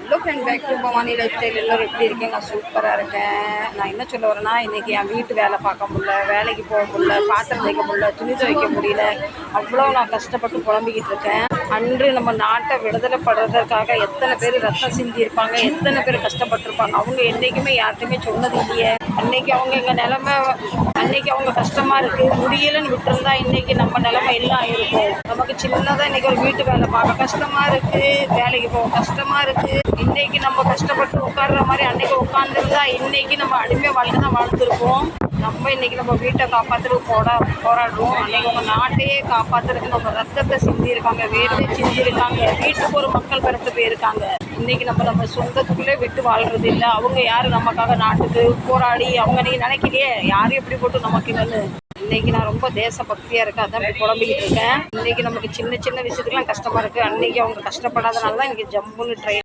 Hello friend, back to Bhavani lifestyle. எல்லோரும் எப்படி இருக்கேன்? நான் சூப்பராக இருக்கேன். நான் என்ன சொல்ல வரேன்னா, இன்றைக்கி என் வீட்டு வேலை பார்க்க முடியல, வேலைக்கு போக முடியல, பாத்திரம் வைக்க முடியல, துணி துவைக்க முடியல. அவ்வளோ நான் கஷ்டப்பட்டு புலம்பிக்கிட்டு இருக்கேன். அன்று நம்ம நாட்டை விடுதலைப்படுறதுக்காக எத்தனை பேர் ரத்தம் சிந்தியிருப்பாங்க, எத்தனை பேர் கஷ்டப்பட்டிருப்பாங்க. அவங்க என்றைக்குமே யார்கிட்டையுமே சொன்னது இல்லையே. அன்றைக்கி அவங்க எங்கள் நிலமை, அன்றைக்கி அவங்க கஷ்டமாக இருக்குது முடியலைன்னு விட்டுருந்தா இன்றைக்கி நம்ம நிலமை எல்லாம் இருக்கும். நமக்கு சின்னதாக இன்றைக்கி ஒரு வீட்டு வேலை பார்க்க கஷ்டமாக இருக்குது, வேலைக்கு போக கஷ்டமாக இருக்குது. இன்றைக்கி நம்ம கஷ்டப்பட்டு உட்கார்ற மாதிரி அன்றைக்கி உட்காந்துருந்தா இன்றைக்கி நம்ம அடிமையாக வாழ்க்கை தான் வாழ்ந்துருப்போம். நம்ம இன்றைக்கி நம்ம வீட்டை காப்பாற்றுறதுக்கு போராடுறோம். அன்றைக்கி உங்கள் நாட்டையே காப்பாற்றுறதுக்கு நம்ம ரத்தத்தை சிந்தியிருக்காங்க, வேர்வை சிந்தியிருக்காங்க, வீட்டுக்கு ஒரு மக்கள் பிறப்பு போயிருக்காங்க. இன்றைக்கி நம்ம சொந்தத்துக்குள்ளே விட்டு வாழ்கிறது இல்லை. அவங்க யார் நமக்காக நாட்டுக்கு போராடி அவங்க நீங்கள் நினைக்கலையே யாரும் எப்படி போட்டு நமக்கு இல்லைன்னு. இன்றைக்கி நான் ரொம்ப தேசபக்தியாக இருக்கேன், அதான் இப்படி புலம்பிக்கிட்டு இருக்கேன். இன்றைக்கி நமக்கு சின்ன சின்ன விஷயத்துக்குலாம் கஷ்டமாக இருக்குது. அன்றைக்கி அவங்க கஷ்டப்படாதனால தான் இன்றைக்கி ஜம்முன்னு ட்ரெயின்